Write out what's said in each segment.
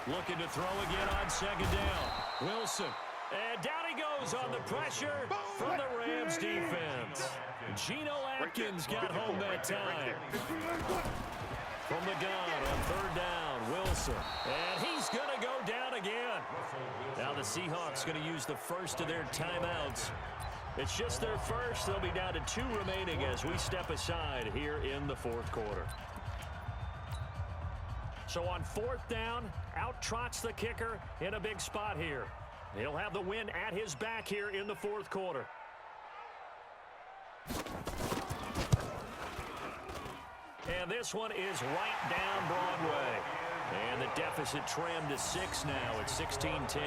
Looking to throw again on second down. Wilson. And down he goes on the pressure from the Rams defense. Geno Atkins got home that time. From the gun on third down, Wilson. And he's going to go down again. Now the Seahawks going to use the first of their timeouts. It's just their first. They'll be down to 2 remaining as we step aside here in the fourth quarter. So on fourth down, out trots the kicker in a big spot here. He'll have the win at his back here in the fourth quarter. And this one is right down Broadway. And the deficit trimmed to 6 now at 16-10.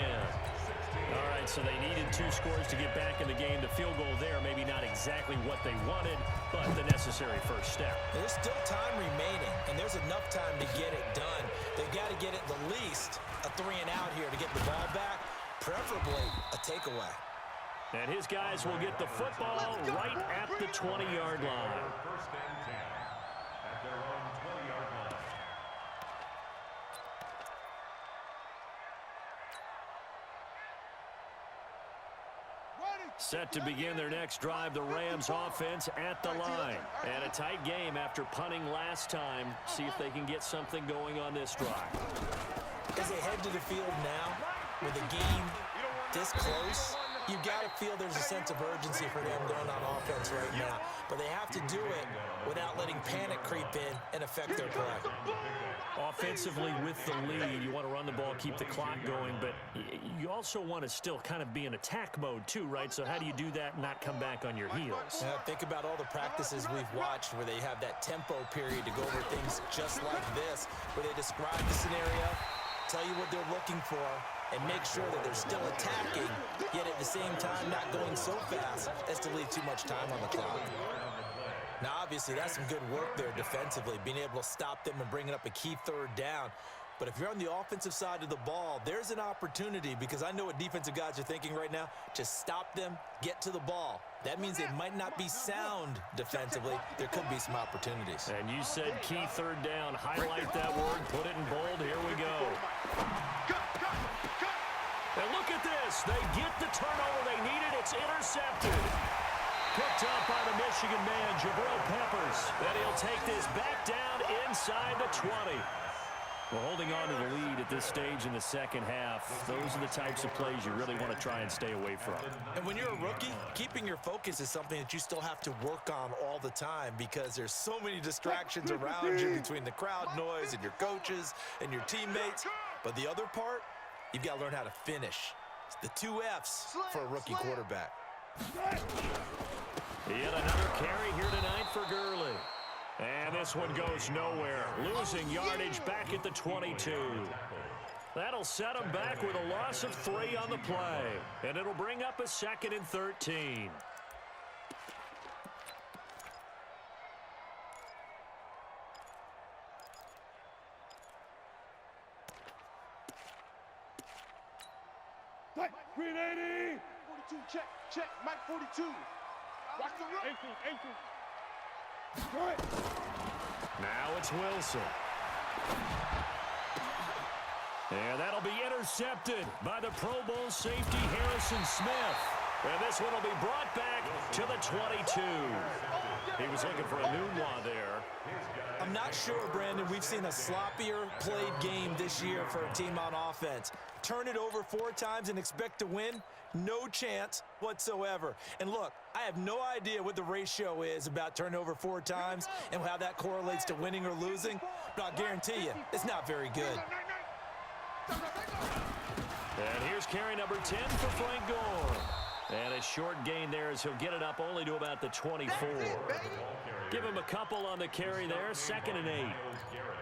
All right, so they needed 2 scores to get back in the game. The field goal there, maybe not exactly what they wanted, but the necessary first step. There's still time remaining, and there's enough time to get it done. They've got to get at the least a 3-and-out here to get the ball back, preferably a takeaway. And his guys will get the football right at the 20-yard line. First and 10 at their own 20-yard line. Set to begin their next drive, the Rams offense at the line. And a tight game after punting last time. See if they can get something going on this drive. As they head to the field now, with the game this close, you've got to feel there's a sense of urgency for them going on offense right now. But they have to do it without letting panic creep in and affect their play. Offensively with the lead, you want to run the ball, keep the clock going, but you also want to still kind of be in attack mode too, right? So how do you do that and not come back on your heels? Think about all the practices we've watched where they have that tempo period to go over things just like this, where they describe the scenario, tell you what they're looking for, and make sure that they're still attacking, yet at the same time not going so fast as to leave too much time on the clock. Now, obviously, that's some good work there defensively, being able to stop them and bringing up a key third down. But if you're on the offensive side of the ball, there's an opportunity, because I know what defensive guys are thinking right now. Just stop them, get to the ball. That means they might not be sound defensively. There could be some opportunities. And you said key third down. Highlight that word, put it in bold. Here we go. And look at this. They get the turnover they needed. It's intercepted. Picked up by the Michigan man, Jabril Peppers. And he'll take this back down inside the 20. Well, holding on to the lead at this stage in the second half, those are the types of plays you really want to try and stay away from. And when you're a rookie, keeping your focus is something that you still have to work on all the time, because there's so many distractions around you between the crowd noise and your coaches and your teammates. But the other part, you've got to learn how to finish. It's the 2 F's for a rookie quarterback. Yet another carry here tonight for Gurley. And this one goes nowhere. Losing yardage back at the 22. That'll set him back with a loss of 3 on the play. And it'll bring up a 2nd and 13. Green 80. 42, check, Mike 42. Watch the run. Ankle. Now it's Wilson. And that'll be intercepted by the Pro Bowl safety Harrison Smith. And this one will be brought back to the 22. He was looking for a Nunwa there. I'm not sure, Brandon, we've seen a sloppier played game this year for a team on offense. Turn it over 4 times and expect to win? No chance whatsoever. And look, I have no idea what the ratio is about turning over 4 times and how that correlates to winning or losing, but I'll guarantee you, it's not very good. And here's carry number 10 for Frank Gore. And a short gain there as he'll get it up only to about the 24. Give him a couple on the carry there, 2nd and 8.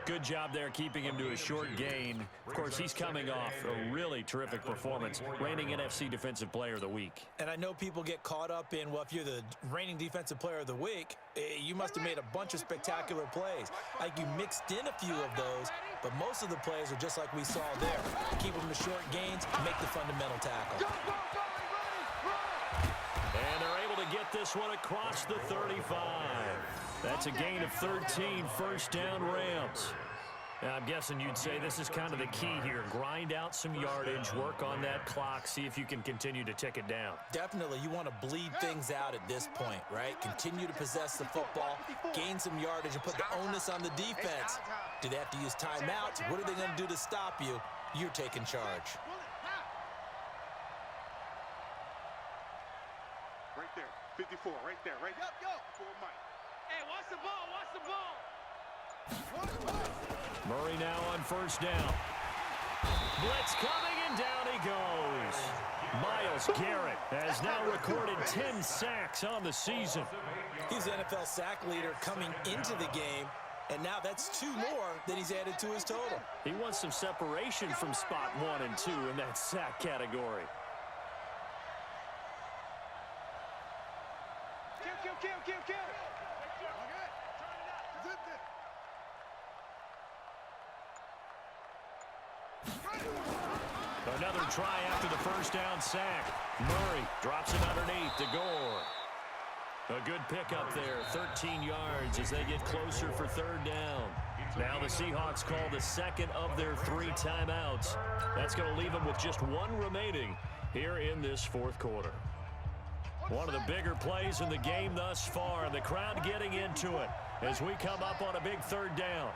Good job there keeping him to a short gain. Of course, he's coming off a really terrific performance, reigning NFC Defensive Player of the Week. And I know people get caught up in, well, if you're the reigning Defensive Player of the Week, you must have made a bunch of spectacular plays. Like you mixed in a few of those, but most of the plays are just like we saw there. Keep them to short gains, make the fundamental tackle. And they're able to get this one across the 35. That's a gain of 13, first down Rams. Now, I'm guessing you'd say this is kind of the key here. Grind out some yardage, work on that clock, see if you can continue to tick it down. Definitely, you want to bleed things out at this point, right? Continue to possess the football, gain some yardage, and put the onus on the defense. Do they have to use timeouts? What are they going to do to stop you? You're taking charge. Right there, 54, right there, right there. For Mike. Hey, watch the ball, watch the ball. Murray now on first down. Blitz coming, and down he goes. Myles Garrett has now recorded 10 sacks on the season. He's the NFL sack leader coming into the game, and now that's 2 more that he's added to his total. He wants some separation from spot 1 and 2 in that sack category. Kill. Another try after the first down sack. Murray drops it underneath to Gore. A good pickup there, 13 yards as they get closer for third down. Now the Seahawks call the second of their 3 timeouts. That's going to leave them with just 1 remaining here in this fourth quarter. One of the bigger plays in the game thus far, and the crowd getting into it as we come up on a big third down.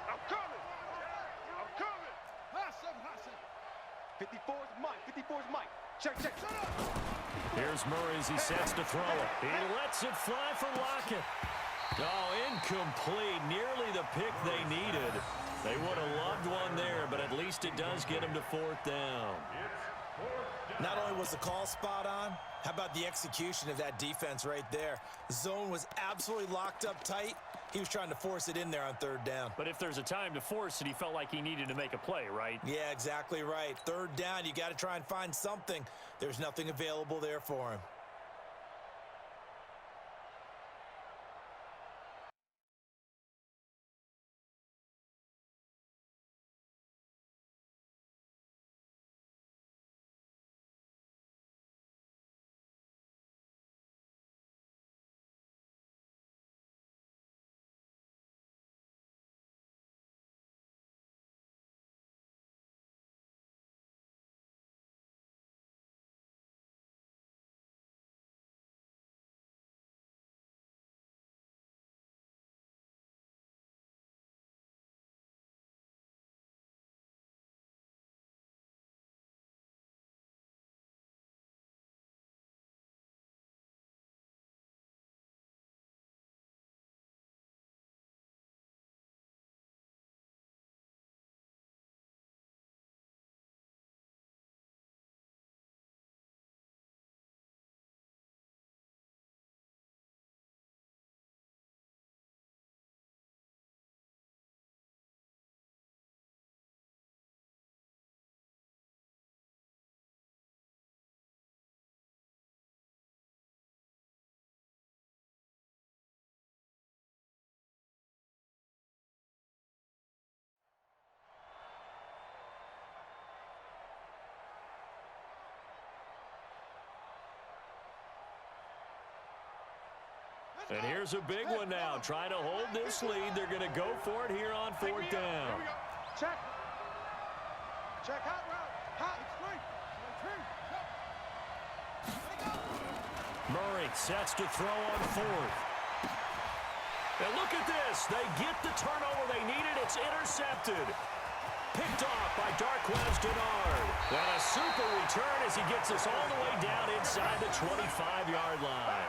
I'm coming. 54's Mike. 54's Mike. Check. Here's Murray as he sets to throw it. He lets it fly for Lockett. Oh, incomplete. Nearly the pick they needed. They would have loved one there, but at least it does get them to fourth down. Not only was the call spot on, how about the execution of that defense right there? The zone was absolutely locked up tight. He was trying to force it in there on third down. But if there's a time to force it, he felt like he needed to make a play, right? Yeah, exactly right. Third down, you got to try and find something. There's nothing available there for him. And here's a big one now. Trying to hold this lead. They're going to go for it here on fourth down. Check hot route. Hot. Murray sets to throw on fourth. And look at this. They get the turnover they needed. It's intercepted. Picked off by Darquez Dennard. And a super return as he gets us all the way down inside the 25-yard line.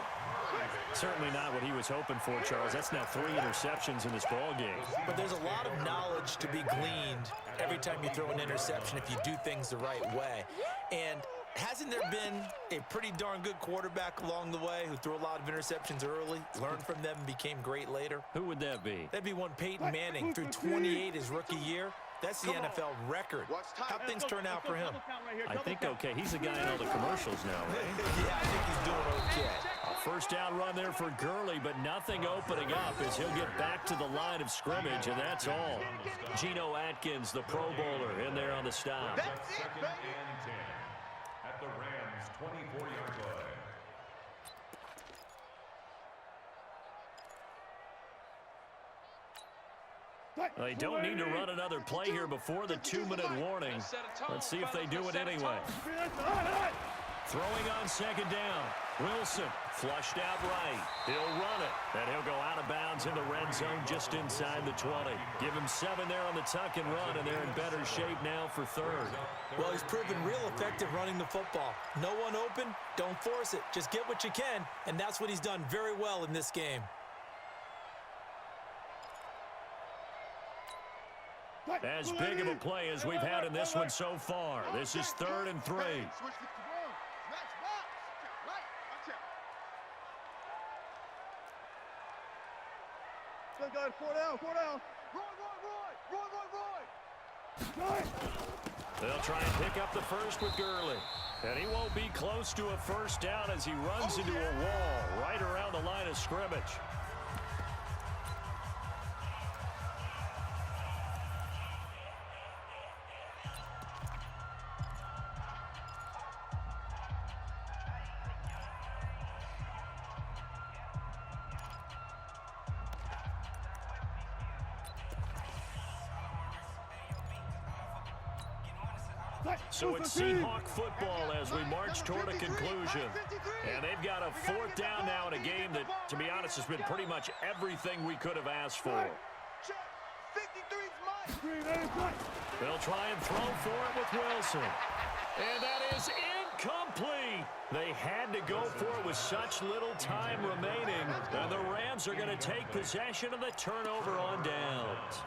Certainly not what he was hoping for, Charles. That's now 3 interceptions in this ball game. But there's a lot of knowledge to be gleaned every time you throw an interception if you do things the right way. And hasn't there been a pretty darn good quarterback along the way who threw a lot of interceptions early, learned from them, and became great later? Who would that be? That'd be one Peyton Manning, threw 28 his rookie year. That's the NFL record. How'd things turn out for him? I think okay. He's the guy in all the commercials now, right? Yeah, I think he's doing okay. A first down run there for Gurley, but nothing opening up as he'll get back to the line of scrimmage, and that's all. Geno Atkins, the Pro Bowler, in there on the stop. Second and 10 at the Rams' 24-yard line. They don't need to run another play here before the 2-minute warning. Let's see if they do it anyway. Throwing on second down. Wilson flushed out right. He'll run it, and he'll go out of bounds in the red zone just inside the 20. Give him 7 there on the tuck and run, and they're in better shape now for third. Well, he's proven real effective running the football. No one open, don't force it. Just get what you can, and that's what he's done very well in this game. As big of a play as we've had in this one so far. This is 3rd and 3. Still got 4 down, 4 down. Roy. They'll try and pick up the first with Gurley. And he won't be close to a first down as he runs into a wall right around the line of scrimmage. So it's Seahawk football as we march toward a conclusion. And they've got a 4th down now in a game that, to be honest, has been pretty much everything we could have asked for. They'll try and throw for it with Wilson. And that is incomplete. They had to go for it with such little time remaining. And the Rams are going to take possession of the turnover on downs.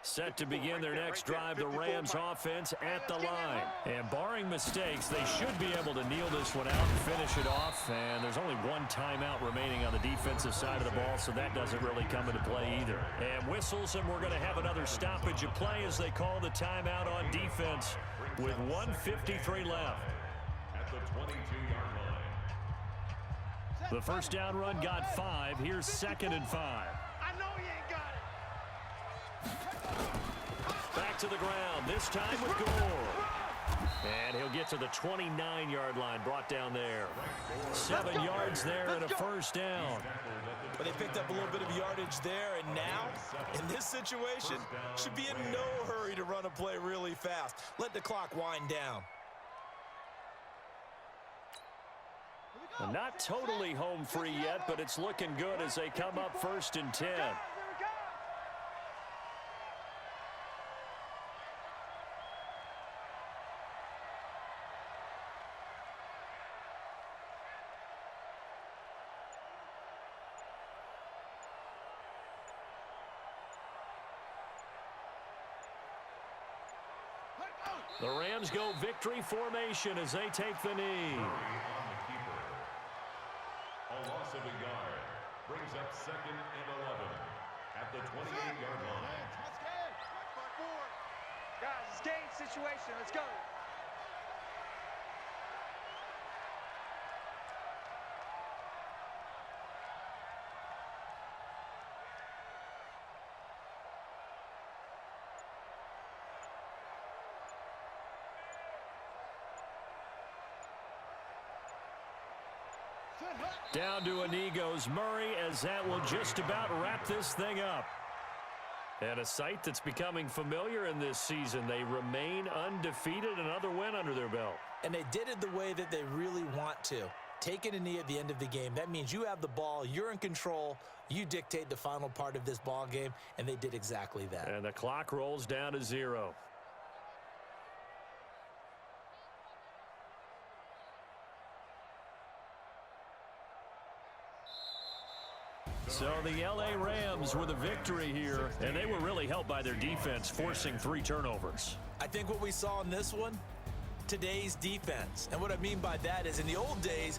Set to begin their next drive, the Rams offense at the line. And barring mistakes, they should be able to kneel this one out and finish it off. And there's only 1 timeout remaining on the defensive side of the ball, so that doesn't really come into play either. And whistles, and we're going to have another stoppage of play as they call the timeout on defense with 1:53 left. At the 22-yard line. The first down run got 5. Here's 2nd and 5. I know he ain't got it. Back to the ground, this time with Gore. And he'll get to the 29-yard line, brought down there. 7 yards there and a first down. But they picked up a little bit of yardage there, and now, in this situation, should be in no hurry to run a play really fast. Let the clock wind down. Not totally home free yet, but it's looking good as they come up 1st and 10. The Rams go victory formation as they take the knee. On the keeper. A loss of a yard brings up 2nd and 11 at the 28-yard line. Guys, it's game situation. Let's go. Down to a knee goes Murray as that will just about wrap this thing up. And a sight that's becoming familiar in this season. They remain undefeated, another win under their belt. And they did it the way that they really want to. Taking a knee at the end of the game, that means you have the ball, you're in control, you dictate the final part of this ball game, and they did exactly that. And the clock rolls down to 0. So the L.A. Rams with a victory here, and they were really helped by their defense, forcing 3 turnovers. I think what we saw in this one, today's defense. And what I mean by that is in the old days,